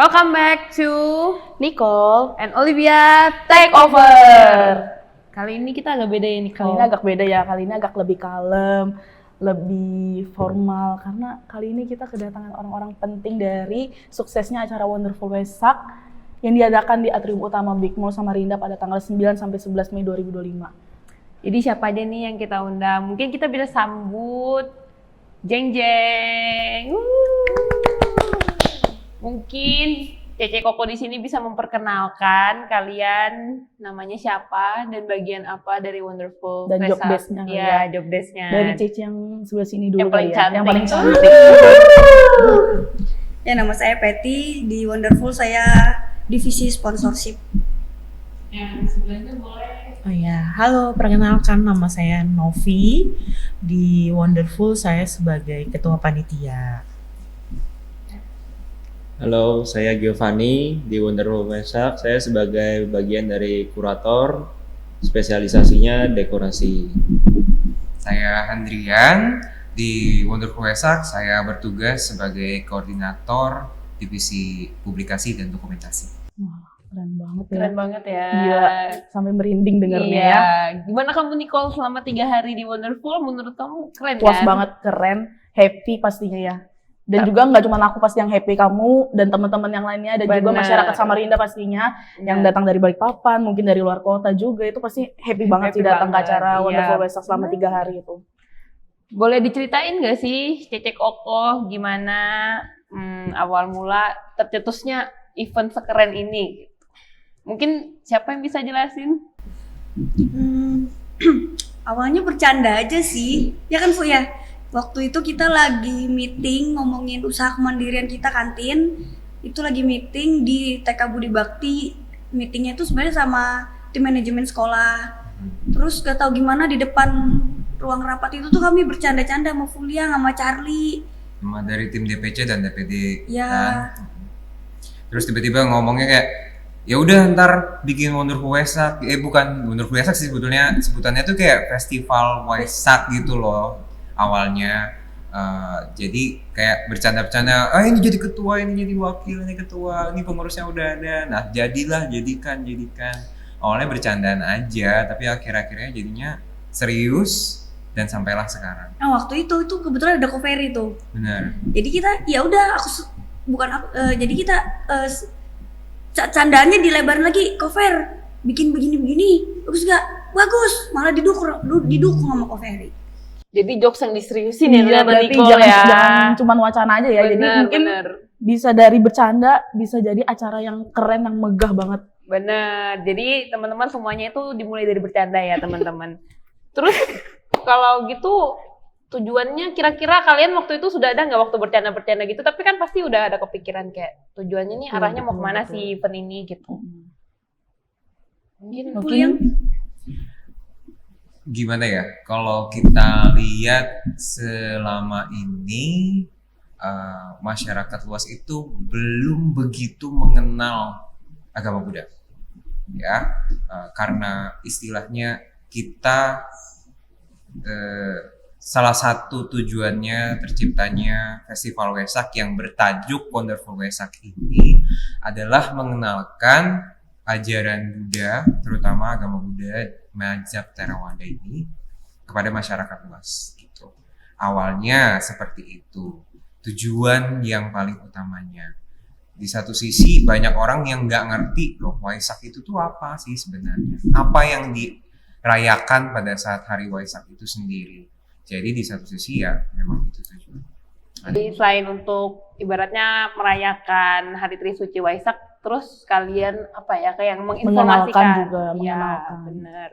Welcome back to Nicole and Olivia Takeover. Kali ini kita agak beda ya Nicole. Kali ini agak beda ya, kali ini agak lebih kalem, lebih formal. Karena kali ini kita kedatangan orang-orang penting dari suksesnya acara Wonderful Wesak yang diadakan di Atrium Utama Big Mall Samarinda pada tanggal 9 sampai 11 Mei 2025. Jadi siapa aja nih yang kita undang? Mungkin kita bisa sambut Jeng Jeng. Mungkin Cece Koko di sini bisa memperkenalkan kalian namanya siapa dan bagian apa dari Wonderful Dan job Wesak. desk-nya. Iya, job desk-nya. Dari Cece yang sebelah sini dulu Yang paling kali ya. cantik. Yang paling cantik. Ya, nama saya Patty, di Wonderful saya divisi sponsorship. Yang sebelahnya boleh. Oh ya, halo, perkenalkan nama saya Novi. Di Wonderful saya sebagai ketua panitia. Halo, saya Giovanni di Wonderful Wesak. Saya sebagai bagian dari kurator, spesialisasinya dekorasi. Saya Handrian, di Wonderful Wesak saya bertugas sebagai koordinator divisi publikasi dan dokumentasi. Wah, keren banget ya. Keren banget ya. Gila, sampai merinding dengarnya Iya. ya. Gimana kamu Nicole selama 3 hari di Wonderful? Menurut kamu keren Puas kan? banget, keren, happy pastinya ya. Dan juga nggak cuma aku pasti yang happy, kamu dan teman-teman yang lainnya, dan juga Bener. masyarakat Samarinda pastinya yang datang dari Balikpapan, mungkin dari luar kota juga, itu pasti happy banget sih datang ke banget, acara iya. Wonderful Wesak selama 3 hari itu. Boleh diceritain nggak sih Cece Koko gimana awal mula tercetusnya event sekeren ini? Mungkin siapa yang bisa jelasin? Awalnya bercanda aja sih, ya kan Bu ya? Waktu itu kita lagi meeting ngomongin usaha kemandirian kita kantin, itu lagi meeting di TK Budi Bakti. Meetingnya itu sebenarnya sama tim manajemen sekolah. Terus gak tahu gimana di depan ruang rapat itu tuh kami bercanda-canda sama Fulia sama Charlie. Sama dari tim DPC dan DPD. Ya. kan. Terus tiba-tiba ngomongnya kayak, ya udah ntar bikin Wonderful Wesak. Bukan Wonderful Wesak sih sebetulnya, sebutannya tuh kayak festival Wesak gitu loh awalnya. Jadi kayak bercanda-bercanda, ini jadi ketua, ini jadi wakil, ini ketua, ini pengurusnya udah ada. Nah jadikan. Awalnya bercandaan aja, tapi akhir-akhirnya jadinya serius dan sampailah sekarang. Nah waktu itu kebetulan ada Covery tuh. Benar. Jadi kita ya udah jadi kita candaannya dilebarin lagi. Cover bikin begini bagus gak? Bagus, malah didukung sama Covery. Jadi jokes yang diseriusin ya Iya, ternyata berarti Nicole jangan, ya. jangan cuma wacana aja ya. Jadi mungkin bisa dari bercanda, bisa jadi acara yang keren, yang megah banget. Bener. Jadi teman-teman semuanya itu dimulai dari bercanda ya teman-teman. Terus kalau gitu tujuannya kira-kira kalian waktu itu sudah ada nggak waktu bercanda-bercanda gitu? Tapi kan pasti udah ada kepikiran kayak tujuannya nih arahnya mau kemana sih event ini gitu. Mungkin Gimana ya, kalau kita lihat selama ini masyarakat luas itu belum begitu mengenal agama Buddha, ya, karena istilahnya kita salah satu tujuannya terciptanya Festival Wesak yang bertajuk Wonderful Wesak ini adalah mengenalkan ajaran Buddha, terutama agama Buddha mazhab Theravada ini kepada masyarakat luas gitu. Awalnya seperti itu, tujuan yang paling utamanya. Di satu sisi banyak orang yang nggak ngerti loh Waisak itu tuh apa sih sebenarnya, apa yang dirayakan pada saat hari Waisak itu sendiri. Jadi di satu sisi ya memang itu tujuan. jadi selain untuk ibaratnya merayakan Hari Trisuci Waisak, terus kalian apa ya kayak menginformasikan Mengenalkan juga, ya, mengenalkan. bener.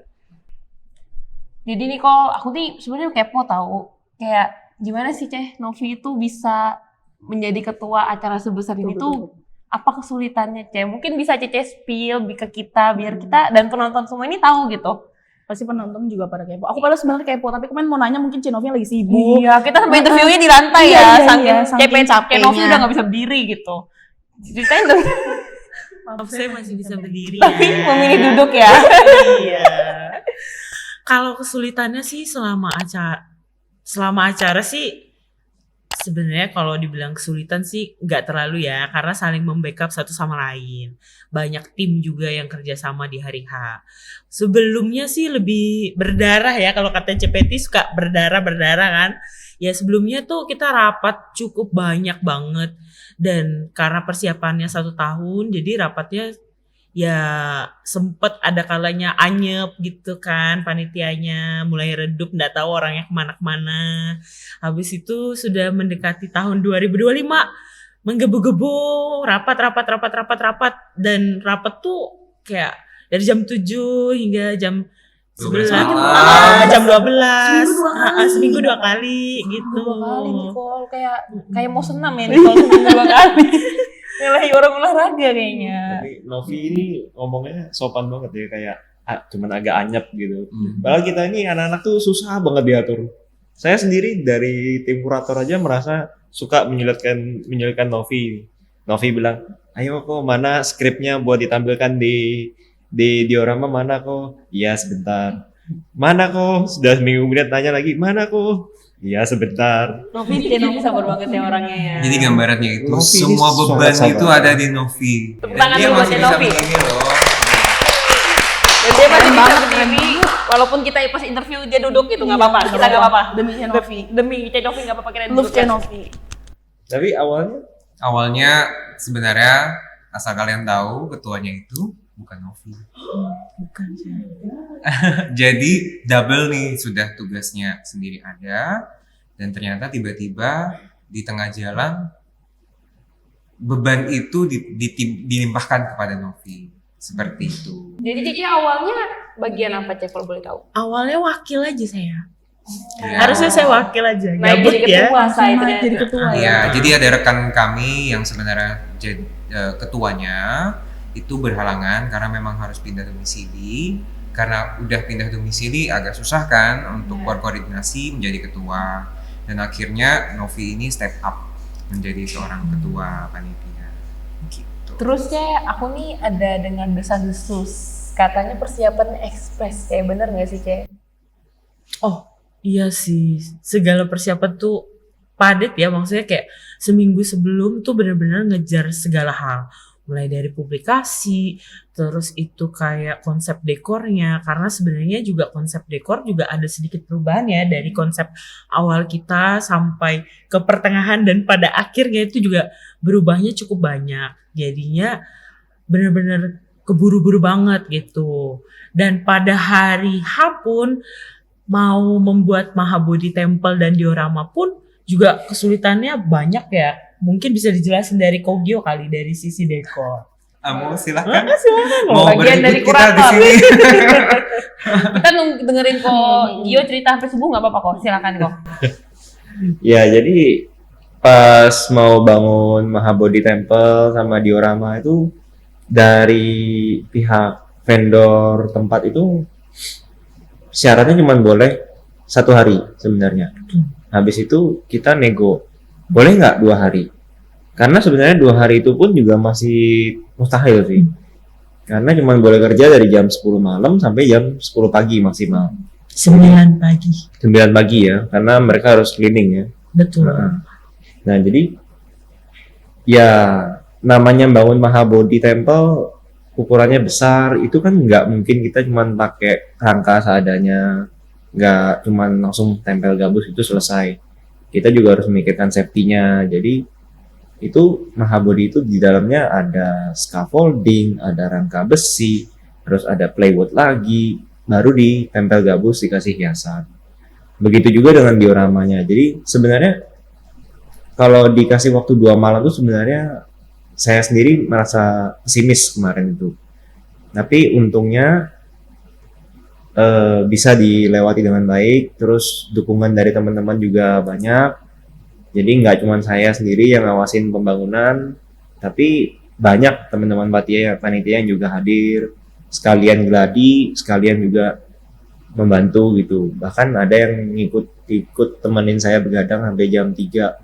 Jadi Nicole, aku nih sebenarnya kepo tahu kayak gimana sih Novi itu bisa menjadi ketua acara sebesar ini tuh apa kesulitannya Mungkin bisa spill ke kita biar kita dan penonton semua ini tahu gitu. Pasti penonton juga pada kepo. Aku padahal sebenarnya kepo, tapi kemarin mau nanya mungkin Cenovi lagi sibuk. Iya, kita sampai interviewnya di lantai Iya, ya, iya, saking capeknya. Novi udah nggak bisa berdiri gitu. Ceritain dong. Maaf, saya masih bisa berdiri Tapi ya. memilih duduk ya. Iya. Kalau kesulitannya sih selama acara sih Sebenarnya kalau dibilang kesulitan sih nggak terlalu ya, karena saling membackup satu sama lain. Banyak tim juga yang kerjasama di hari H. Sebelumnya sih lebih berdarah ya, kalau kata CPT suka berdarah-berdarah kan. Ya sebelumnya tuh kita rapat cukup banyak banget. Dan karena persiapannya 1 tahun, jadi rapatnya ya sempet ada kalanya anyep gitu kan panitianya, mulai redup, nggak tahu orangnya kemana-kemana. Habis itu sudah mendekati tahun 2025, menggebu-gebu rapat, dan rapat tuh kayak dari jam 7 hingga jam 12 11, malam. jam 12, Seminggu 2 kali. seminggu 2 kali gitu. 2 kali Nicole, kayak mau senam ya Nicole seminggu 2 kali. Nyalahi orang olahraga kayaknya. Tapi Novi ini ngomongnya sopan banget ya, kayak cuman agak anyep gitu. Hmm. Padahal kita ini anak-anak tuh susah banget diatur. Saya sendiri dari tim kurator aja merasa suka menyulitkan Novi. Novi bilang, ayo kok mana skripnya buat ditampilkan di diorama, mana kok? Iya sebentar. Mana kok? Sudah seminggu kemudian tanya lagi, mana kok? Iya sebentar. Novi sabar banget ya orangnya ya. Jadi gambarannya itu Novi ini semua beban sangat itu sabar. ada di Novi. Tepuk Dan tangan dia dulu masih buat bisa Novi. begini loh. Dan dia masih bisa berdiri, walaupun kita pas interview dia duduk gitu nggak apa-apa. Kita nggak apa-apa. Demi Novi. Demi Novi nggak apa-apa, kita Love duduk ya. Novi. Tapi awalnya Awalnya sebenarnya asal kalian tahu ketuanya itu bukan Novi. Bukan sih. Jadi double nih, sudah tugasnya sendiri ada, dan ternyata tiba-tiba di tengah jalan beban itu dilimpahkan kepada Novi. Seperti itu. Jadi Cici awalnya bagian apa Cek kalau boleh tahu? Awalnya wakil aja saya. Ya. Harusnya saya wakil aja. Naik Gabut jadi ya. ketua saya itu Naik jadi ketua ya. Ya, jadi ada rekan kami yang sebenarnya jadi ketuanya itu berhalangan karena memang harus pindah domisili. Karena udah pindah domisili agak susah kan untuk berkoordinasi menjadi ketua. Dan akhirnya Novi ini step up menjadi seorang ketua panitia. Gitu. Terus Cek, aku nih ada dengan desas-desus. Katanya persiapannya ekspres. Kayak bener nggak sih Cek? Oh iya sih, segala persiapan tuh padat ya, maksudnya kayak seminggu sebelum tuh benar-benar ngejar segala hal. Mulai dari publikasi, terus itu kayak konsep dekornya, karena sebenarnya juga konsep dekor juga ada sedikit perubahan ya, dari konsep awal kita sampai ke pertengahan dan pada akhirnya itu juga berubahnya cukup banyak. Jadinya benar-benar keburu-buru banget gitu. Dan pada hari H pun mau membuat Mahabodhi Temple dan diorama pun juga kesulitannya banyak ya. Mungkin bisa dijelasin dari Kogyo kali, dari sisi dekor. Mau silakan. Silakan. Mau Bagian dari berikut kita di kurator. sini. Kita dengerin kok Gio cerita sampai subuh nggak apa-apa kok. Silakan kok. ya jadi pas mau bangun Mahabodhi Temple sama diorama itu dari pihak vendor tempat itu syaratnya cuma boleh 1 hari sebenarnya. Habis itu kita nego, boleh nggak 2 hari? Karena sebenarnya 2 hari itu pun juga masih mustahil sih. Karena cuma boleh kerja dari jam 10 malam sampai jam 10 pagi maksimal. 9 pagi. 9 pagi ya, karena mereka harus cleaning ya. Betul. Nah jadi ya namanya bangun Mahabodhi Temple ukurannya besar, itu kan nggak mungkin kita cuma pakai rangka seadanya, nggak cuma langsung tempel gabus itu selesai. Kita juga harus memikirkan safety-nya. Jadi itu Mahabodhi itu di dalamnya ada scaffolding, ada rangka besi, terus ada plywood lagi, baru di tempel gabus dikasih hiasan. Begitu juga dengan dioramanya. Jadi sebenarnya kalau dikasih waktu 2 malam itu sebenarnya saya sendiri merasa pesimis kemarin itu. Tapi untungnya bisa dilewati dengan baik, terus dukungan dari teman-teman juga banyak. Jadi nggak cuma saya sendiri yang ngawasin pembangunan, tapi banyak teman-teman panitia yang juga hadir, sekalian gladi, sekalian juga membantu gitu. Bahkan ada yang ikut temenin saya begadang sampai jam 3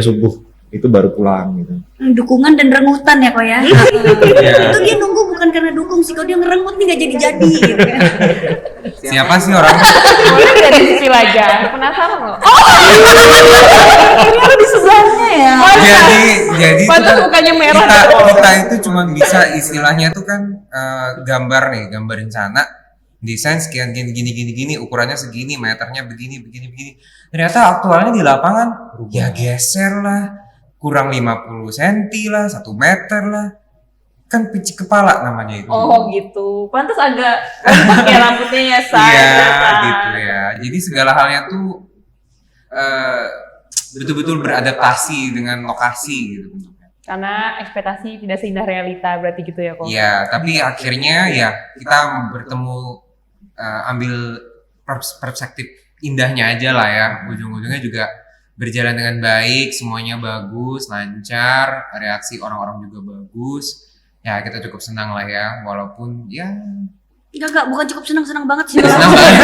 subuh itu baru pulang gitu. Dukungan dan rengutan ya kok ya. Iya. Itu dia nunggu bukan karena dukung sih, kalau dia ngerengut nih nggak jadi-jadi gitu kan. Si Siapa sih orangnya? Boleh dari sisi aja. Penasaran loh. Ini ada di sebelahnya ya. Jadi itu Padahal kan mukanya merah. kita itu cuma bisa istilahnya tuh kan gambar rencana, desain sekian gini, ukurannya segini, meternya begini. Ternyata aktualnya di lapangan ya geser lah, kurang 50 cm lah, 1 meter lah. Kan picik kepala namanya itu. Oh gitu. Pantas agak rontok ya rambutnya ya, Say. Iya, gitu ya. Jadi segala halnya tuh betul-betul beradaptasi dengan lokasi gitu bentuknya. Karena ekspektasi tidak seindah realita berarti gitu ya kok. Iya, tapi akhirnya ya kita bertemu ambil perspektif indahnya aja lah ya. Ujung-ujungnya juga berjalan dengan baik, semuanya bagus, lancar, reaksi orang-orang juga bagus. Ya kita cukup senang lah ya, walaupun ya Enggak, bukan cukup senang banget sih. senang banget.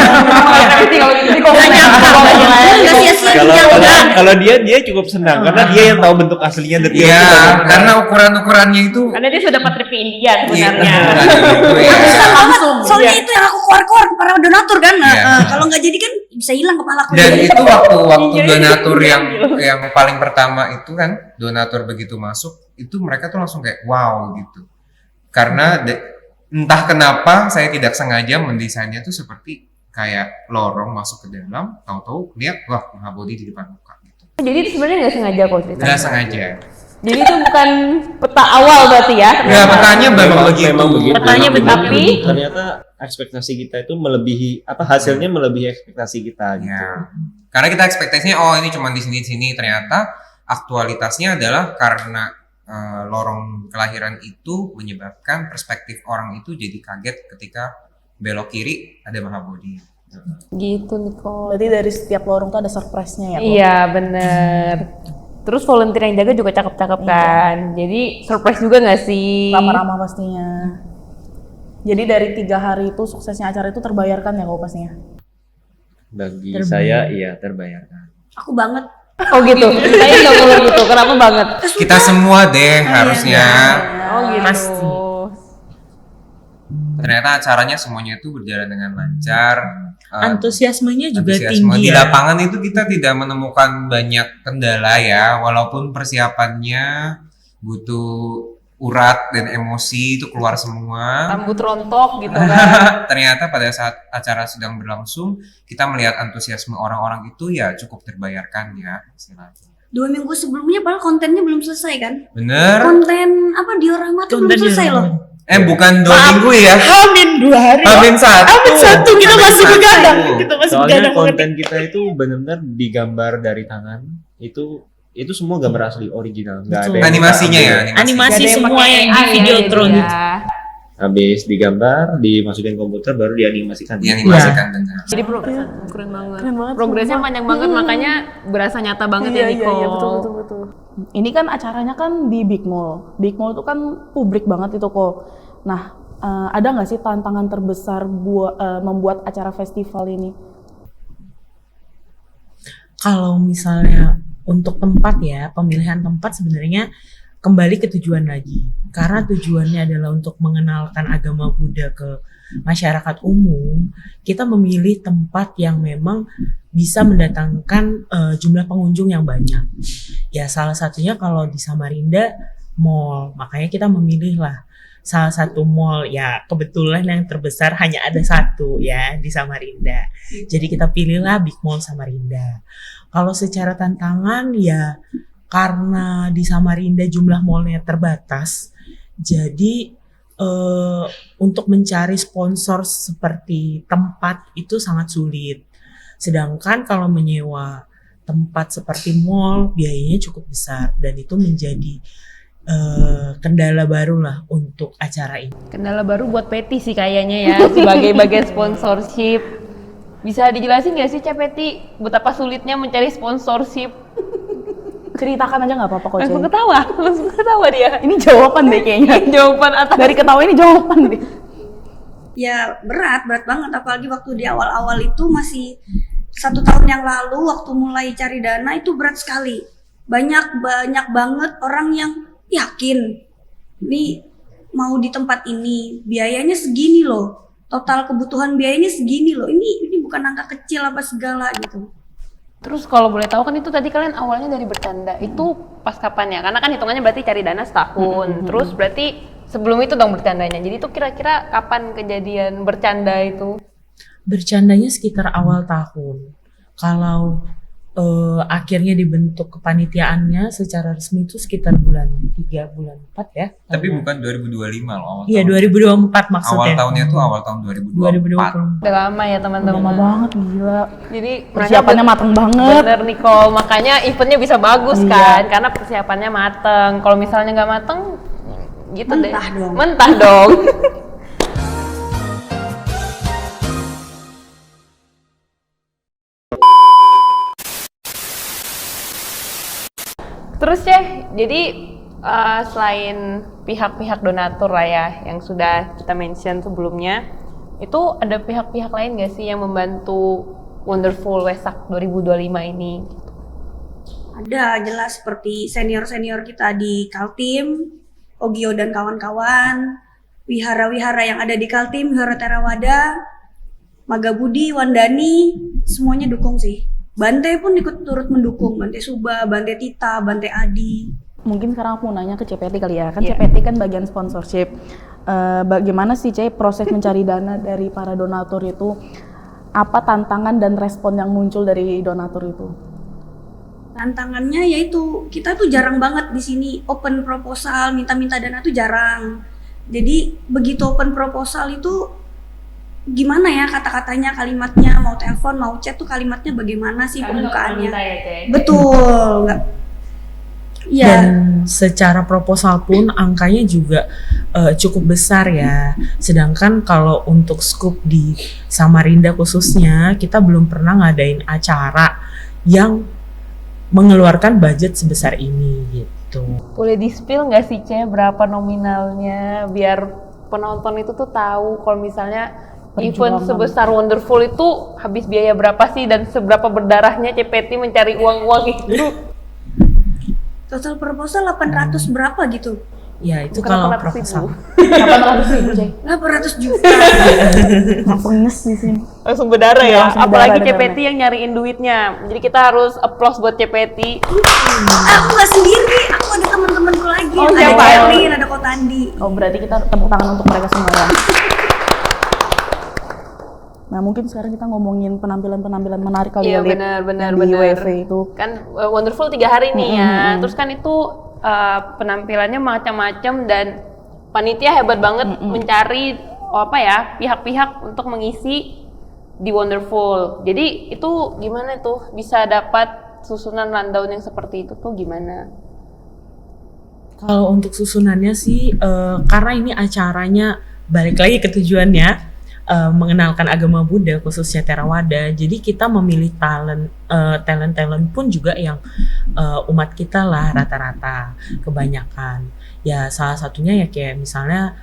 Berarti kalau gitu di komen Enggak sia-sia. Kalau dia cukup senang karena dia yang tahu bentuk aslinya detail. Iya, karena ukurannya itu Karena dia sudah dapat trip ke India sebenarnya. gitu ya. Langsung. Soalnya itu yang aku keluar para donatur kan. Nah, Iya. kalau nggak jadi kan bisa hilang kepalaku. Dan itu waktu Iya, donatur iya, yang paling pertama itu kan, donatur begitu masuk, itu mereka tuh langsung kayak wow gitu. Karena entah kenapa saya tidak sengaja mendesainnya tuh seperti kayak lorong masuk ke dalam, tahu-tahu lihat wah Mahabodhi di depan muka gitu. Jadi itu sebenarnya nggak sengaja kok ceritanya. Nggak sengaja. Jadi itu bukan peta awal berarti ya? Ya petanya memang begitu. Petanya begitu. Tapi Ternyata ekspektasi kita itu melebihi hasilnya melebihi ekspektasi kita gitu. Ya. Karena kita ekspektasinya oh ini cuma di sini, ternyata aktualitasnya adalah karena lorong kelahiran itu menyebabkan perspektif orang itu jadi kaget ketika belok kiri ada Mahabodhi. gitu Nicole. Berarti dari setiap lorong tuh ada surprise-nya ya. Kok? Iya bener. Terus volunteer yang jaga juga cakep-cakep kan. Jadi surprise juga nggak sih? Ramah-ramah pastinya. Jadi dari 3 hari itu suksesnya acara itu terbayarkan ya kok pastinya. Bagi saya iya terbayarkan. Aku banget. Oh gitu. Saya nggak boleh gitu. Kenapa banget? Kita semua deh harusnya. Oh gitu. Pasti. Ternyata acaranya semuanya itu berjalan dengan lancar. Antusiasmenya juga Antusiasme. tinggi Di ya. lapangan itu kita tidak menemukan banyak kendala ya, walaupun persiapannya butuh urat dan emosi itu keluar semua. Rambut rontok gitu kan. Ternyata pada saat acara sedang berlangsung, kita melihat antusiasme orang-orang itu ya cukup terbayarkan ya istilahnya. 2 minggu sebelumnya padahal kontennya belum selesai kan? Bener? Konten apa diorama tuh belum selesai loh. Bukan 2 minggu ya. Hamin 2 hari. Hamin 1. Hamin 1 kita Hamin masih 1. begadang. Kita masih Soalnya begadang. konten kita itu benar-benar digambar dari tangan. Itu semua gambar asli original. Nggak ada Betul. yang kita Animasinya ambil. ya, Nggak Animasi ada yang semua pakai yang di AI ya, Videotron jadi gitu. ya. Habis digambar, dimasukin komputer baru dianimasikan. dianimasikan benar. Jadi keren banget. Keren banget, Progresnya sumpah. panjang banget makanya berasa nyata banget Iya, ya Nicole. iya, betul. Ini kan acaranya kan di Big Mall. Big Mall itu kan publik banget itu kok. Nah, ada nggak sih tantangan terbesar membuat acara festival ini? Kalau misalnya untuk tempat ya, pemilihan tempat sebenarnya kembali ke tujuan lagi. Karena tujuannya adalah untuk mengenalkan agama Buddha ke masyarakat umum, kita memilih tempat yang memang bisa mendatangkan jumlah pengunjung yang banyak. Ya salah satunya kalau di Samarinda mall, makanya kita memilih lah salah satu mall ya kebetulan yang terbesar hanya ada satu ya di Samarinda. Jadi kita pilihlah Big Mall Samarinda. Kalau secara tantangan ya karena di Samarinda jumlah mallnya terbatas, jadi untuk mencari sponsor seperti tempat itu sangat sulit. Sedangkan kalau menyewa tempat seperti mall biayanya cukup besar dan itu menjadi kendala baru lah untuk acara ini. Kendala baru buat Peti sih kayaknya ya sebagai bagian sponsorship. Bisa dijelasin nggak sih Peti betapa sulitnya mencari sponsorship? Ceritakan aja nggak apa-apa kok. Langsung ketawa dia. Ini jawaban deh kayaknya. Jawaban atas. Dari ketawa ini jawaban deh. Ya berat banget apalagi waktu di awal-awal itu masih 1 tahun yang lalu waktu mulai cari dana itu berat sekali. Banyak banget orang yang yakin nih mau di tempat ini biayanya segini loh. total kebutuhan biayanya segini loh. Ini bukan angka kecil apa segala gitu. Terus kalau boleh tahu kan itu tadi kalian awalnya dari bercanda, itu pas kapan ya? Karena kan hitungannya berarti cari dana setahun, terus berarti sebelum itu dong bercandanya. Jadi itu kira-kira kapan kejadian bercanda itu? Bercandanya sekitar awal tahun. Kalau akhirnya dibentuk kepanitiaannya secara resmi itu sekitar bulan 3, bulan 4 ya. Tapi bukan 2025 loh awal Iya, tahun. 2024 maksudnya. Awal tahunnya tuh awal tahun 2024. 2024. Udah lama ya teman-teman. Lama banget gila. Jadi Persiapannya mateng banget. Bener Nicole, makanya eventnya bisa bagus Iya. kan, karena persiapannya mateng. Kalau misalnya nggak mateng, gitu Mentah deh. dong. Mentah dong. Terus jadi selain pihak-pihak donatur lah ya, yang sudah kita mention sebelumnya, itu ada pihak-pihak lain nggak sih yang membantu Wonderful Wesak 2025 ini? Ada jelas seperti senior-senior kita di Kaltim, Ogio dan kawan-kawan, wihara-wihara yang ada di Kaltim, Wihara Terawada, Magabudi, Wandani, semuanya dukung sih. Bante pun ikut turut mendukung, Bante Suba, Bante Tita, Bante Adi. Mungkin sekarang aku mau nanya ke CPT kali ya, kan Iya. CPT kan bagian sponsorship. Bagaimana sih proses mencari dana dari para donatur itu? Apa tantangan dan respon yang muncul dari donatur itu? Tantangannya yaitu kita tuh jarang banget di sini open proposal, minta-minta dana tuh jarang. Jadi begitu open proposal itu gimana ya kata-katanya, kalimatnya, mau telepon, mau chat tuh kalimatnya bagaimana sih pembukaannya? Betul, nggak? Iya. Dan secara proposal pun angkanya juga cukup besar ya. Sedangkan kalau untuk skup di Samarinda khususnya, kita belum pernah ngadain acara yang mengeluarkan budget sebesar ini gitu. Boleh di-spill nggak sih berapa nominalnya, biar penonton itu tuh tahu kalau misalnya event Perjuangan. sebesar Wonderful itu habis biaya berapa sih, dan seberapa berdarahnya CPT mencari uang-uang itu? Total proposal 800 berapa gitu? Ya itu Bukan kalau 800.000. proposal. 800.000 Cey. 800 juta. Langsung nges di sini. Langsung berdarah ya, Langsung apalagi berdarah, CPT yang nyariin duitnya. Jadi kita harus applause buat CPT. Aku nggak sendiri, aku ada teman-temanku lagi. Oh, Ada siapa? Kailin, ada Kotandi. Oh berarti kita tepuk tangan untuk mereka semua ya. Nah mungkin sekarang kita ngomongin penampilan-penampilan menarik kali Iya ya, Lid, benar yang di WV itu. Kan Wonderful 3 hari nih ya. Terus kan itu penampilannya macam-macam, dan panitia hebat banget mencari pihak-pihak untuk mengisi di Wonderful. Jadi itu gimana tuh bisa dapat susunan rundown yang seperti itu tuh gimana? Kalau untuk susunannya sih, karena ini acaranya balik lagi ke tujuannya, mengenalkan agama Buddha khususnya Theravada. Jadi kita memilih talent pun juga yang umat kita lah rata-rata kebanyakan. Ya salah satunya ya kayak misalnya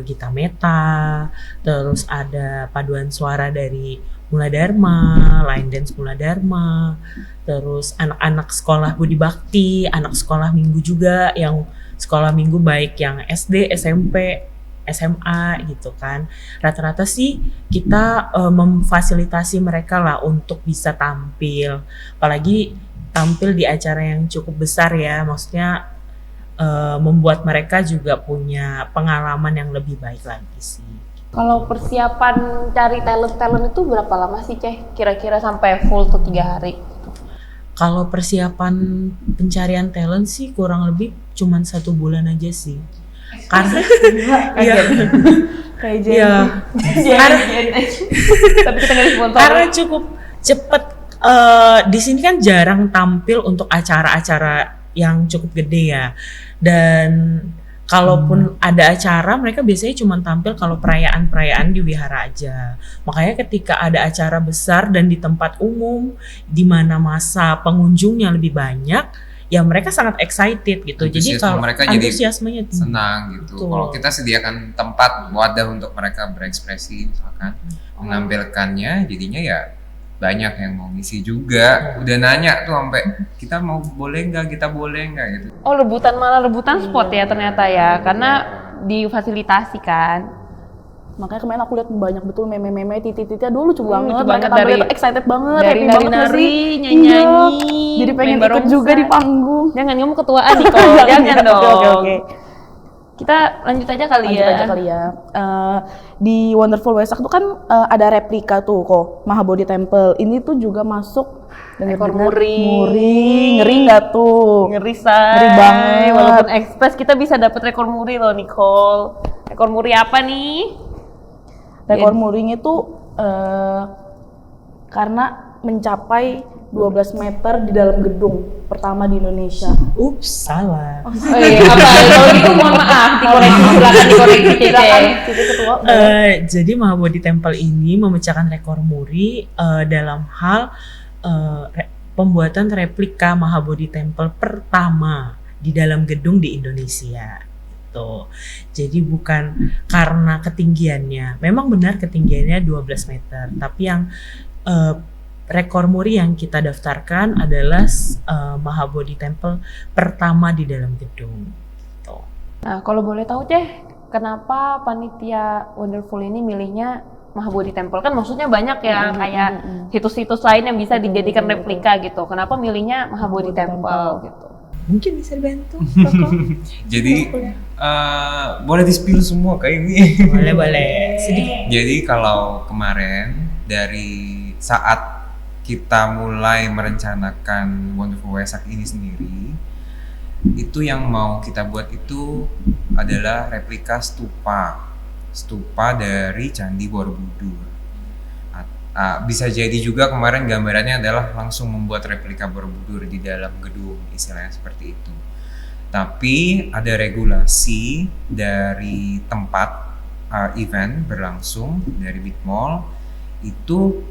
Gita Meta, terus ada paduan suara dari Mula Dharma, Line Dance Mula Dharma, terus anak-anak sekolah Budi Bakti, anak sekolah minggu juga yang sekolah minggu baik yang SD, SMP, SMA gitu kan. Rata-rata sih kita memfasilitasi mereka lah untuk bisa tampil, apalagi tampil di acara yang cukup besar ya, maksudnya membuat mereka juga punya pengalaman yang lebih baik lagi sih. Kalau persiapan cari talent itu berapa lama sih kira-kira sampai full tuh 3 hari? Kalau persiapan pencarian talent sih kurang lebih cuman 1 bulan aja sih. Karena iya. Kayak Iya. Tapi kita nggak disponsori. Karena cukup cepet. Di sini kan jarang tampil untuk acara-acara yang cukup gede ya. Dan kalaupun ada acara, mereka biasanya cuma tampil kalau perayaan-perayaan di wihara aja. Makanya ketika ada acara besar dan di tempat umum, di mana masa pengunjungnya lebih banyak, ya mereka sangat excited gitu. Jadi Antusiasme kalau mereka jadi antusiasmenya tinggi. senang gitu. Betul. Kalau kita sediakan tempat wadah untuk mereka berekspresi misalkan menampilkannya, jadinya ya banyak yang mau ngisi juga. Udah nanya tuh sampai kita mau boleh nggak, kita boleh nggak gitu. Oh malah rebutan spot ya ternyata ya, karena difasilitasi kan. Makanya kemarin aku lihat banyak betul meme-meme titik-titiknya dulu lucu banget. lucu Mereka banget tampilnya dari- tuh excited banget, dari happy banget nggak nari-nari, sih? nyanyi-nyanyi, Iya. Jadi pengen main ikut barongsai. juga di panggung. Jangan kamu ketuaan nih kok, jangan Oke, dong. oke. Kita lanjut aja kali Lanjut ya. aja kali ya. Di Wonderful Wesak tuh kan ada replika tuh kok Mahabodhi Temple. Ini tuh juga masuk Ekor dengar-dengar muri. muri. Ngeri nggak tuh? Ngeri say. Ngeri banget. Walaupun ekspres kita bisa dapat rekor muri loh Nicole. Rekor muri apa nih? Rekor murinya tuh karena mencapai 12 meter di dalam gedung pertama di Indonesia. Ups, salah. Oh iya, apa? Kalau gitu mohon maaf, dikoreksi, silakan dikoreksi Cece. Silakan, Cici Ketua. Jadi Mahabodhi Temple ini memecahkan rekor muri dalam hal pembuatan replika Mahabodhi Temple pertama di dalam gedung di Indonesia. Gitu. Jadi bukan karena ketinggiannya, memang benar ketinggiannya 12 meter, tapi yang rekor muri yang kita daftarkan adalah Mahabodhi Temple pertama di dalam gedung. Gitu. Nah, kalau boleh tahu Ceh, kenapa panitia Wonderful ini milihnya Mahabodhi Temple? Kan maksudnya banyak ya kayak situs-situs lain yang bisa dijadikan replika gitu. Kenapa milihnya Mahabodhi Temple gitu? Mungkin bisa dibantu. Jadi boleh di-spill semua kayak ini. Boleh sedikit. Jadi kalau kemarin dari saat kita mulai merencanakan Wonderful Wesak ini sendiri, itu yang mau kita buat itu adalah replika stupa dari Candi Borobudur. Bisa jadi juga kemarin gambarannya adalah langsung membuat replika Borobudur di dalam gedung, istilahnya seperti itu. Tapi ada regulasi dari tempat event berlangsung dari Big Mall itu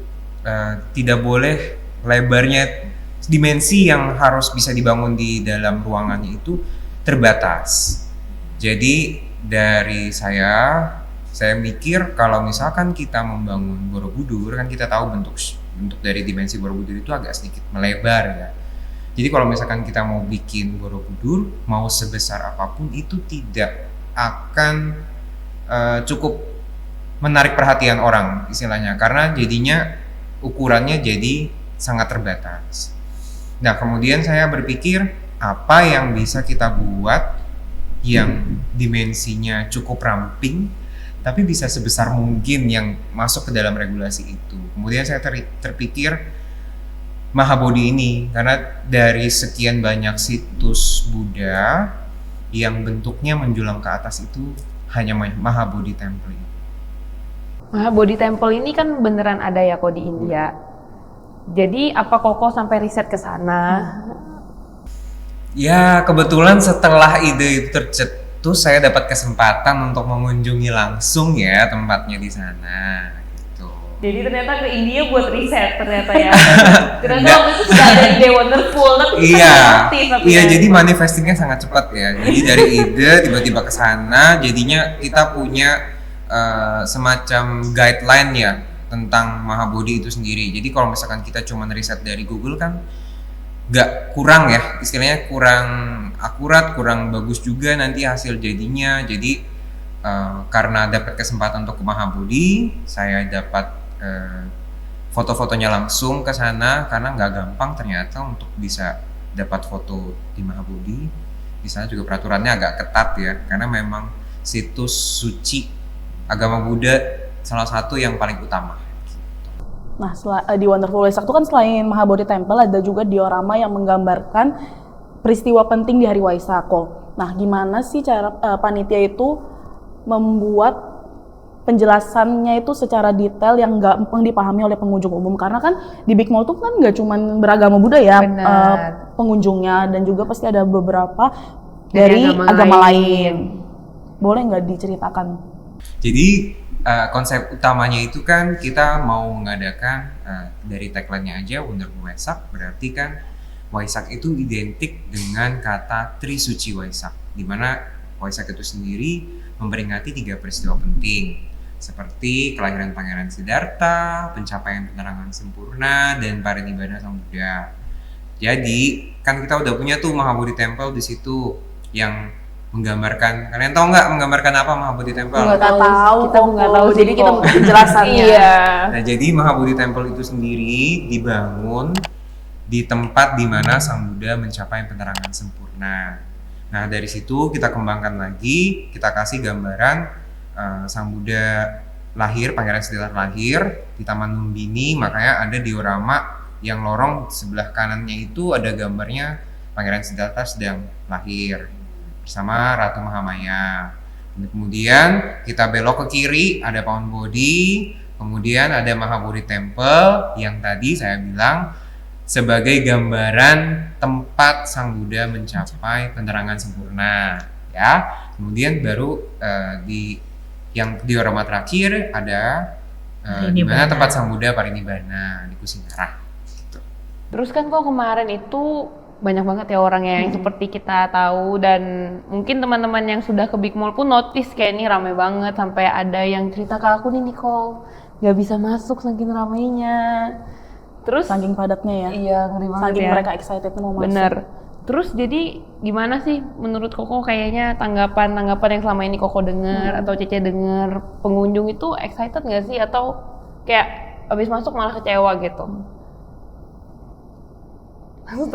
tidak boleh lebarnya, dimensi yang harus bisa dibangun di dalam ruangannya itu terbatas. Jadi dari saya mikir kalau misalkan kita membangun Borobudur, kan kita tahu bentuk dari dimensi Borobudur itu agak sedikit melebar ya. Jadi kalau misalkan kita mau bikin Borobudur, mau sebesar apapun itu tidak akan cukup menarik perhatian orang istilahnya, karena jadinya ukurannya jadi sangat terbatas. Nah, kemudian saya berpikir apa yang bisa kita buat yang dimensinya cukup ramping tapi bisa sebesar mungkin yang masuk ke dalam regulasi itu. Kemudian saya terpikir Mahabodhi ini, karena dari sekian banyak situs Buddha yang bentuknya menjulang ke atas itu hanya Mahabodhi Temple. Mahabodhi Temple ini kan beneran ada ya kok di India. Jadi apa Koko sampai riset ke sana? Ya, kebetulan setelah ide itu tercetus, saya dapat kesempatan untuk mengunjungi langsung ya tempatnya di sana. Gitu. Jadi ternyata ke India buat riset ternyata ya. Ternyata waktu itu sudah ada ide Wonderful, tapi Iya, aktif, tapi iya. ya. Jadi manifestingnya sangat cepat ya. Jadi dari ide tiba-tiba ke sana, jadinya kita punya semacam guideline ya tentang Mahabodhi itu sendiri. Jadi kalau misalkan kita cuma riset dari Google kan nggak, kurang ya, istilahnya kurang akurat, kurang bagus juga nanti hasil jadinya. Jadi karena dapat kesempatan untuk ke Mahabodhi, saya dapat foto-fotonya langsung ke sana, karena nggak gampang ternyata untuk bisa dapat foto di Mahabodhi. Di sana juga peraturannya agak ketat ya, karena memang situs suci agama Buddha salah satu yang paling utama. Nah, di Wonderful Wesak itu kan selain Mahabodhi Temple ada juga diorama yang menggambarkan peristiwa penting di hari Waisakho. Nah, gimana sih cara panitia itu membuat penjelasannya itu secara detail yang gampang dipahami oleh pengunjung umum? Karena kan di Big Mall tuh kan nggak cuma beragama Buddha ya pengunjungnya, dan juga pasti ada beberapa dari agama lain. Boleh nggak diceritakan? Jadi konsep utamanya itu kan kita mau mengadakan dari tagline-nya aja Wonderful Wesak, berarti kan Waisak itu identik dengan kata Trisuci Waisak, di mana Waisak itu sendiri memperingati 3 peristiwa penting seperti kelahiran Pangeran Siddhartha, pencapaian penerangan sempurna, dan parinibbana Sang Buddha. Jadi kan kita udah punya tuh Mahabodhi Temple di situ yang menggambarkan. Kalian tahu nggak menggambarkan apa Mahabodhi Temple? Nggak Nggak tahu, tahu, kita nggak tahu jadi sih kita kok. butuh penjelasannya. Iya. Nah, jadi Mahabodhi Temple itu sendiri dibangun di tempat di mana Sang Buddha mencapai penerangan sempurna. Nah, dari situ kita kembangkan lagi, kita kasih gambaran Sang Buddha lahir, Pangeran Siddhartha lahir di Taman Lumbini, makanya ada diorama yang lorong sebelah kanannya itu ada gambarnya Pangeran Siddhartha sedang lahir bersama Ratu Mahamaya. Kemudian kita belok ke kiri ada Pawan Bodhi, kemudian ada Mahabodhi Temple yang tadi saya bilang sebagai gambaran tempat Sang Buddha mencapai penerangan sempurna, ya. Kemudian baru di yang diorama terakhir ada di mana tempat Sang Buddha Parinibbana di Kusinara. Gitu. Terus kan kok kemarin itu banyak banget ya orang yang seperti kita tahu, dan mungkin teman-teman yang sudah ke Big Mall pun notice kayak ini rame banget, sampai ada yang cerita ke aku nih Nicole nggak bisa masuk saking ramainya. Terus Saking padatnya ya. iya ngeri banget Saking ya. mereka excited mau masuk. Bener. Terus jadi gimana sih menurut Koko kayaknya tanggapan yang selama ini Koko dengar atau Cece dengar, pengunjung itu excited nggak sih atau kayak abis masuk malah kecewa gitu? langsung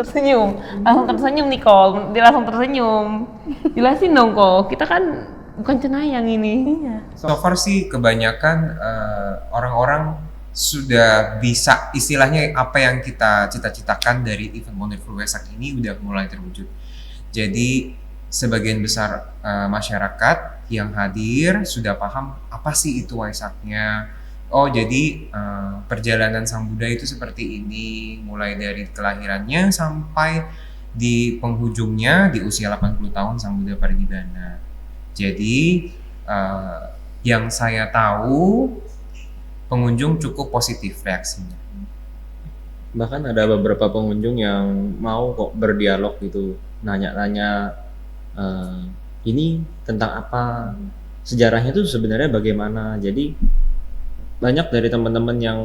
tersenyum Nicole, dia langsung tersenyum. Jelasin dong kok, kita kan bukan cenayang ini. Iya. So far sih kebanyakan orang-orang sudah bisa istilahnya apa yang kita cita-citakan dari event Wonderful Wesak ini udah mulai terwujud. Jadi sebagian besar masyarakat yang hadir sudah paham apa sih itu Waisaknya. Oh jadi perjalanan Sang Buddha itu seperti ini, mulai dari kelahirannya sampai di penghujungnya di usia 80 tahun Sang Buddha Parinibbana. Jadi yang saya tahu pengunjung cukup positif reaksinya. Bahkan ada beberapa pengunjung yang mau kok berdialog gitu, nanya-nanya ini tentang apa, sejarahnya itu sebenarnya bagaimana. Jadi banyak dari teman-teman yang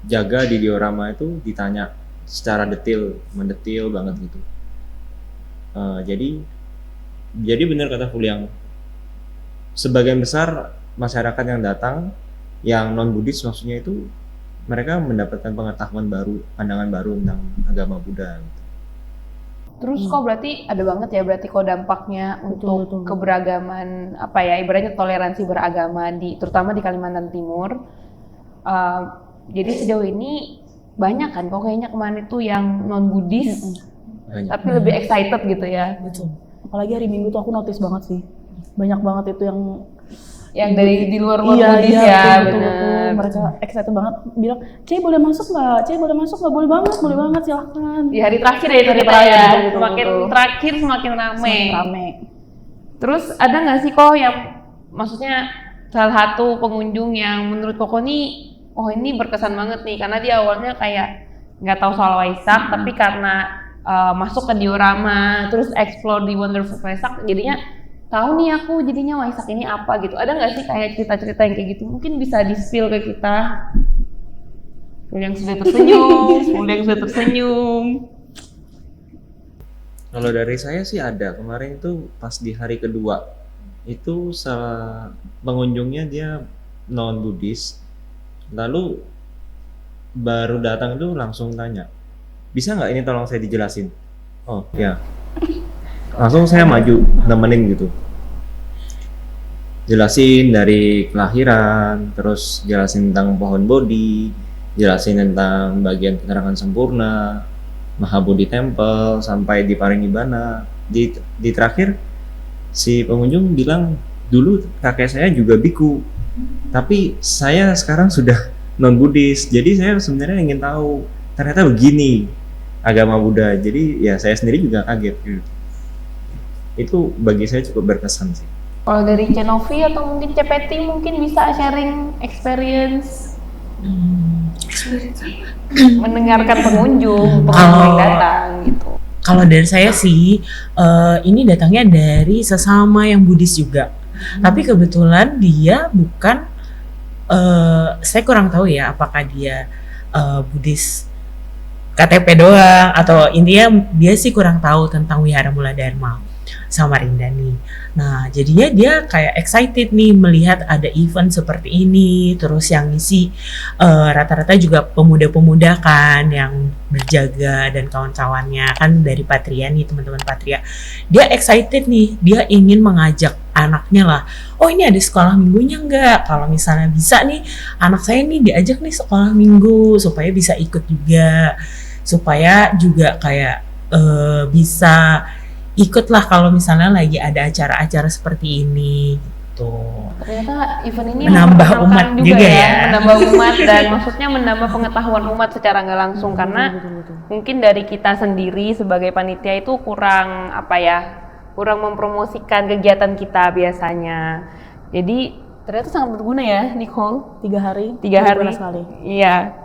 jaga di diorama itu ditanya secara mendetil banget gitu. Jadi benar kata Fuliang, sebagian besar masyarakat yang datang yang non Buddhis maksudnya itu mereka mendapatkan pengetahuan baru, pandangan baru tentang agama Buddha. Gitu. Terus kok berarti ada banget ya berarti kok dampaknya untuk betul. keberagaman apa ya ibaratnya toleransi beragama terutama di Kalimantan Timur. Jadi sejauh ini banyak kan kok kayaknya kemarin itu yang non Buddhis Banyak. tapi lebih excited gitu ya. Betul. Apalagi hari Minggu tuh aku notice banget sih. Banyak banget itu yang dari di luar iya, Buddhis iya, ya, betul, bener. betul. Mereka excited banget bilang, "Cey boleh masuk nggak? Cey boleh masuk nggak? Boleh banget silahkan." Di hari terakhir ya itu Hari kita terakhir, ya, betul, betul, semakin betul. terakhir semakin rame. Semakin rame. Terus ada nggak sih kok yang maksudnya salah satu pengunjung yang menurut Koko nih, oh ini berkesan banget nih karena dia awalnya kayak nggak tahu soal Waisak, tapi karena masuk ke diorama, terus explore di Wonderful Waisak, jadinya tahu nih aku jadinya Waisak ini apa gitu. Ada nggak sih kayak cerita-cerita yang kayak gitu? Mungkin bisa di-spill ke kita. Yang sudah tersenyum. Kalau dari saya sih ada, kemarin itu pas di hari kedua itu salah pengunjungnya dia non Buddhis, lalu baru datang itu langsung tanya, bisa nggak ini tolong saya dijelasin? Oh ya, langsung saya maju nemenin gitu, jelasin dari kelahiran, terus jelasin tentang pohon Bodhi, jelasin tentang bagian penerangan sempurna, Mahabodhi Temple sampai di Parinibbana. Di terakhir si pengunjung bilang, dulu kakek saya juga biku, tapi saya sekarang sudah non Buddhis, jadi saya sebenarnya ingin tahu ternyata begini agama Buddha. Jadi ya saya sendiri juga kaget gitu. Itu bagi saya cukup berkesan sih. Kalau dari Cenovi atau mungkin CPT mungkin bisa sharing experience mendengarkan pengunjung yang datang gitu. Kalau dari saya sih, ini datangnya dari sesama yang Buddhis juga. Tapi kebetulan dia bukan, saya kurang tahu ya apakah dia Buddhis KTP doang atau intinya dia sih kurang tahu tentang Wihara Mula Dharma. Samarinda nih. Nah, jadinya dia kayak excited nih melihat ada event seperti ini. Terus yang ngisi rata-rata juga pemuda-pemuda kan yang berjaga dan kawan-kawannya kan dari Patria nih, teman-teman Patria. Dia excited nih, dia ingin mengajak anaknya lah. Oh, ini ada sekolah minggunya nggak? Kalau misalnya bisa nih, anak saya nih diajak nih sekolah minggu supaya bisa ikut juga, supaya juga kayak bisa ikutlah kalau misalnya lagi ada acara-acara seperti ini gitu. Ternyata event ini Menambah memperkenalkan umat juga ya. menambah umat dan maksudnya menambah pengetahuan umat secara nggak langsung karena mungkin dari kita sendiri sebagai panitia itu kurang kurang mempromosikan kegiatan kita biasanya. Jadi ternyata sangat berguna ya, Nicole. 3 hari. 3 hari berguna sekali. Iya.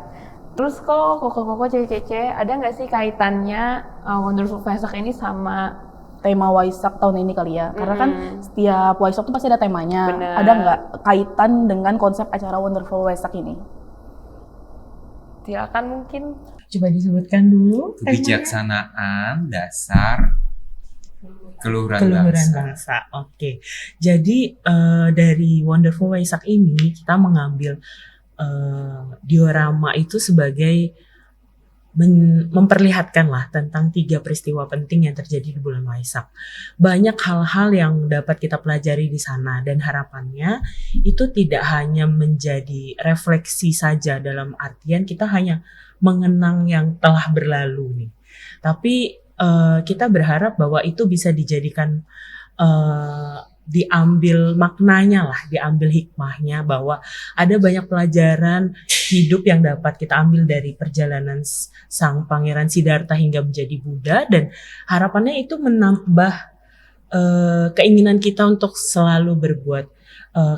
Terus koko Cece, ada nggak sih kaitannya Wonderful Vesak ini sama Tema Waisak tahun ini kali ya, karena kan setiap Waisak tuh pasti ada temanya. Bener. Ada nggak kaitan dengan konsep acara Wonderful Waisak ini? silakan mungkin. Coba disebutkan dulu. Kebijaksanaan dasar keluhuran bangsa. bangsa. Oke. Jadi dari Wonderful Waisak ini kita mengambil diorama itu sebagai memperlihatkan lah tentang 3 peristiwa penting yang terjadi di bulan Waisak. Banyak hal-hal yang dapat kita pelajari di sana dan harapannya itu tidak hanya menjadi refleksi saja dalam artian kita hanya mengenang yang telah berlalu nih. Tapi kita berharap bahwa itu bisa dijadikan diambil maknanya lah, diambil hikmahnya bahwa ada banyak pelajaran hidup yang dapat kita ambil dari perjalanan sang Pangeran Siddhartha hingga menjadi Buddha, dan harapannya itu menambah keinginan kita untuk selalu berbuat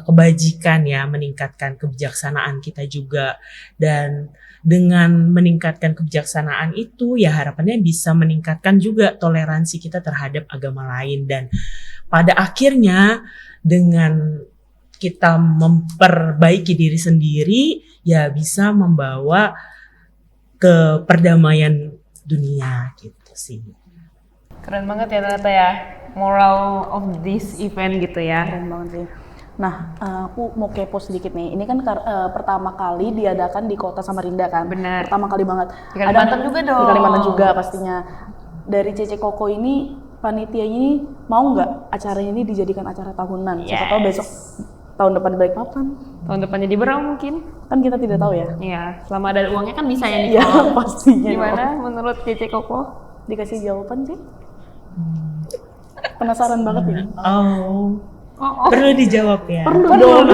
kebajikan ya, meningkatkan kebijaksanaan kita juga, dan dengan meningkatkan kebijaksanaan itu ya harapannya bisa meningkatkan juga toleransi kita terhadap agama lain, dan pada akhirnya dengan kita memperbaiki diri sendiri ya bisa membawa ke perdamaian dunia gitu sih. Keren banget ya ternyata ya, moral of this event gitu ya. Keren banget sih. Nah, aku mau kepo sedikit nih. Ini kan pertama kali diadakan di kota Samarinda kan? Benar. Pertama kali banget. Di Kalimantan juga dong. Di Kalimantan juga pastinya. Dari Cece Koko ini, panitia ini mau nggak acaranya ini dijadikan acara tahunan? Siapa tahu besok tahun depan di Balikpapan. Tahun depan jadi berapa mungkin? Kan kita tidak tahu ya. Iya, selama ada uangnya kan bisa ya nih. Iya, pastinya. Gimana menurut Cece Koko? Dikasih jawaban sih? Penasaran banget ini. Perlu dijawab ya. Perlu dong.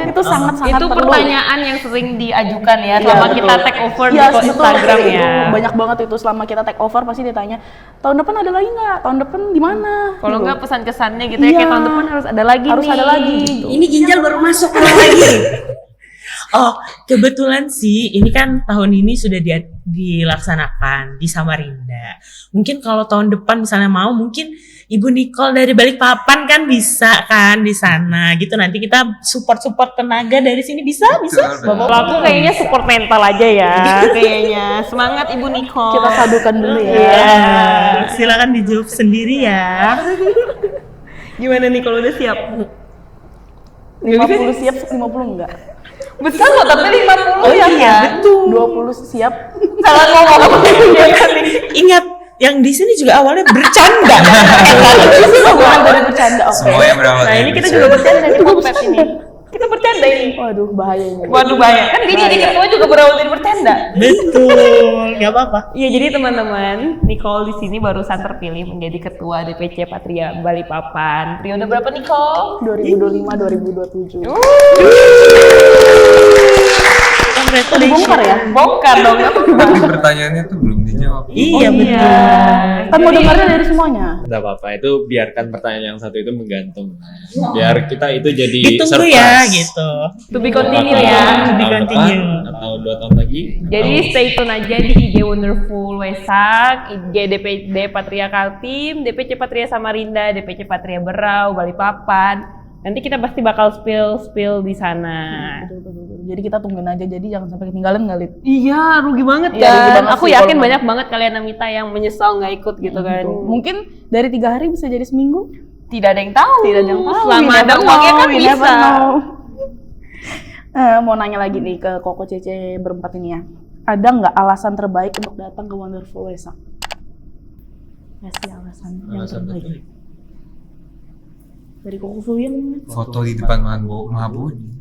Itu sangat-sangat Itu perlu. pertanyaan yang sering diajukan ya selama betul. kita take over di Betul. Instagram Itu ya. banyak banget itu selama kita take over pasti ditanya, tahun depan ada lagi nggak? Tahun depan gimana? Kalau Gitu. nggak pesan kesannya gitu ya, Iya. kayak tahun depan harus ada lagi Harus nih. ada lagi. Gitu. Ini ginjal baru masuk lagi. Oh, kebetulan sih ini kan tahun ini sudah dilaksanakan di Samarinda. Mungkin kalau tahun depan misalnya mau, mungkin Ibu Nicole dari Balikpapan kan bisa kan di sana gitu. Nanti kita support tenaga dari sini bisa. Kalau aku kayaknya support mental aja ya, kayaknya. Semangat Ibu Nicole. Kita sadukan dulu ya. Ya, silakan dijawab sendiri ya. Gimana nih kalau udah siap? 50 siap, 50 enggak? Besar loh, tapi 50 Oh iya, ya. betul. 20 siap. Salah ngomong. Ingat, yang di sini juga awalnya bercanda. Bukan dari bercanda. Oke. Semuanya berawal Nah dari ini kita bercanda. juga bercanda di podcast ini. Kita bercanda ini. Waduh, bahaya ini. Waduh bahaya. Kan dia jadi ketua juga berawal dari bercanda. Betul, nggak apa-apa. Iya, jadi teman-teman, Nicole di sini barusan terpilih menjadi ketua DPC Patria Balikpapan. Periode berapa Nicole? 2025-2027. Congratulations. Bongkar ya? Bongkar dong. Tapi pertanyaannya tuh belum dijawab. Iya betul. Kan mau dengarnya dari semuanya. Nggak apa-apa, itu biarkan pertanyaan yang satu itu menggantung. Biar kita itu jadi Ditunggu surprise. ya gitu. To be continue ya. To be Tahun continue. depan, atau 2 tahun lagi. Jadi atau- stay tune aja di IG Wonderful Waisak, IG DPD Patria Kaltim, DPC Patria Samarinda, DPC Patria Berau, Balikpapan. Nanti kita pasti bakal spill di sana. Betul. Jadi kita tungguin aja, jadi jangan sampai ketinggalan nggak, Lid? Iya, rugi banget Iya, kan. rugi banget Aku sih yakin kalau banyak banget kalian Namita yang menyesal nggak ikut gitu kan. Betul. Mungkin dari 3 hari bisa jadi seminggu. Tidak ada yang tahu. Tidak ada yang tahu. Selama We ada never uangnya know, kan we bisa. never know. Mau nanya lagi nih ke Koko Cece berempat ini ya. Ada nggak alasan terbaik untuk datang ke Wonderful Wesak? Ngasih alasan yang terbaik. Dari Koko Fuyin. Foto di depan Mahabodhi.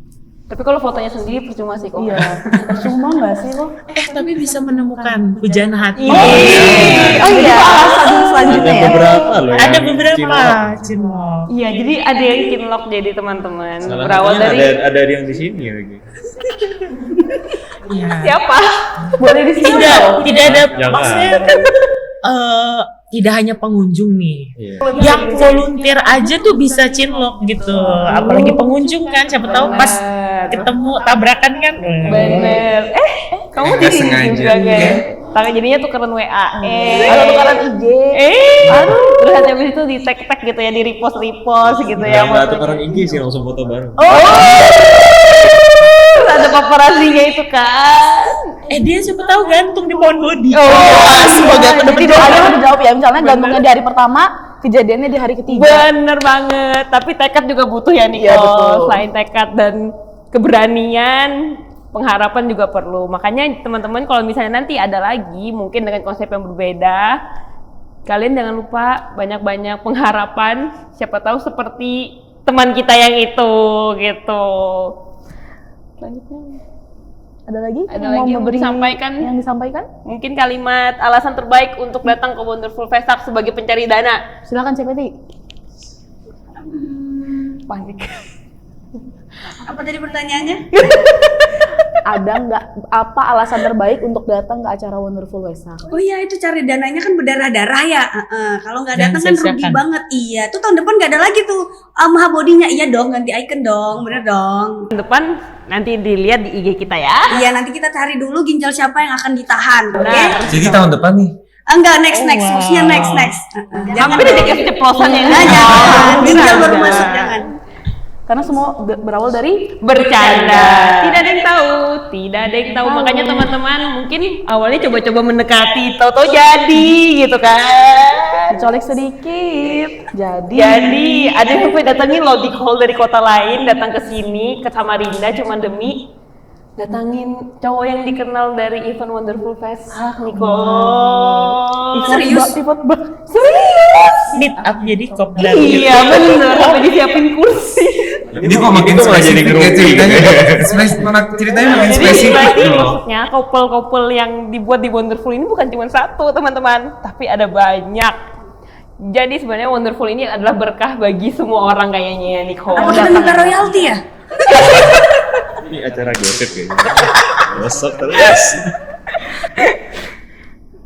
Tapi kalau fotonya sendiri percuma sih kok. Iya. Percuma nggak sih lo? Tapi bisa menemukan pujaan hati. Oh iya. Alasan selanjutnya Ada ya. beberapa loh. Ada yang beberapa cinlok. cinlok. Iya, jadi ada yang kinlock jadi teman-teman. Salah Berawal satunya dari ada yang di sini lagi. Iya. siapa? Boleh di sini. Tidak ada Jangan. maksudnya kan tidak hanya pengunjung nih. Iya. Yang volunteer aja tuh bisa cinlok gitu. Apalagi pengunjung kan, siapa tahu pas ketemu tabrakan kan. Bener. Kamu Nggak di sini sengaja. juga kan? Tangan jadinya tukeran WA. Atau tukaran IG. Terus habis itu di tag gitu ya, di repost gitu ya. Nggak fotonya. tukeran IG sih, langsung foto bareng. Terus ada paparazzinya itu kan. Dia siapa tahu gantung di pohon bodi. Semoga jadi doanya udah dijawab ya. Misalnya gantungnya di hari pertama, kejadiannya di hari ketiga. Bener banget. Tapi tekad juga butuh ya Nicole. Iya, betul. Selain tekad dan keberanian, pengharapan juga perlu. Makanya teman-teman kalau misalnya nanti ada lagi mungkin dengan konsep yang berbeda, kalian jangan lupa banyak-banyak pengharapan. Siapa tahu seperti teman kita yang itu gitu. Selanjutnya Ada lagi? Ada yang lagi mau yang memberi disampaikan? Yang disampaikan? mungkin kalimat alasan terbaik untuk datang ke Wonderful Vesak sebagai pencari dana. Silakan CPT. Panik. Apa tadi pertanyaannya? Ada nggak apa alasan terbaik untuk datang ke acara Wonderful Wesak? Oh iya, itu cari dananya kan berdarah-darah ya. Kalau nggak Jangan datang kan rugi sia-siakan. banget. Iya, tuh tahun depan nggak ada lagi tuh Mahabodinya. Iya dong, ganti icon dong, bener dong. Depan nanti dilihat di IG kita ya. Iya, nanti kita cari dulu ginjal siapa yang akan ditahan. Oke? Benar. Jadi tahun depan nih. Enggak, next. wow. Maksudnya next. Jangan Hampir dong. dikasih ceplosan ya. Jangan. Ginjal baru Jangan. masuk, jangan. Karena semua berawal dari Bercanda. Tidak ada yang tahu. Tidak ada yang tahu. Makanya teman-teman mungkin awalnya coba-coba mendekati, tahu-tahu jadi gitu kan. colek sedikit. Jadi ada yang sampai datangin loh di call dari kota lain, datang ke sini ke Samarinda cuma demi datangin cowok yang dikenal dari event Wonderful Fest. Nicole. Serius? Serius? Meet up jadi kopdar. Iya bener, sampai disiapin kursi. Ini kok makin Itu malah jadi spesifik ya groupie. ceritanya. Ceritanya makin Jadi spesifik berarti loh. maksudnya couple-couple yang dibuat di Wonderful ini bukan cuma satu teman-teman, tapi ada banyak. Jadi sebenarnya Wonderful ini adalah berkah bagi semua orang kayaknya ya Nicole. Apa kita minta royalti ya? Ini acara gosip kayaknya. Gosip terus.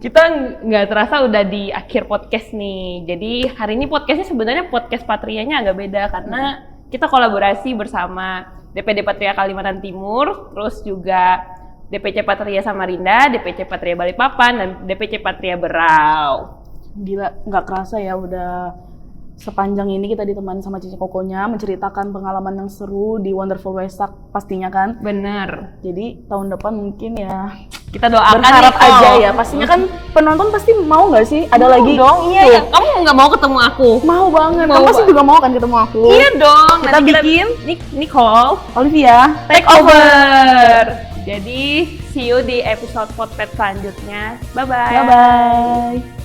Kita nggak terasa udah di akhir podcast nih. Jadi hari ini podcastnya sebenarnya podcast Patrianya agak beda karena kita kolaborasi bersama DPD Patria Kalimantan Timur, terus juga DPC Patria Samarinda, DPC Patria Balikpapan, dan DPC Patria Berau. Gila, nggak kerasa ya udah sepanjang ini kita ditemani sama Cici Kokonya menceritakan pengalaman yang seru di Wonderful Wesak pastinya kan. Bener. Jadi tahun depan mungkin ya Kita doakan berharap Nicole. aja ya. Pastinya kan penonton pasti mau nggak sih ada Mau lagi? dong, iya Tuh, ya. Kamu nggak mau ketemu aku? Mau banget. Mau Kamu pasti banget. juga mau kan ketemu aku? Iya dong. Kita Nanti bikin Nicole Olivia. take over. Jadi see you di episode podcast selanjutnya. Bye bye. Bye bye.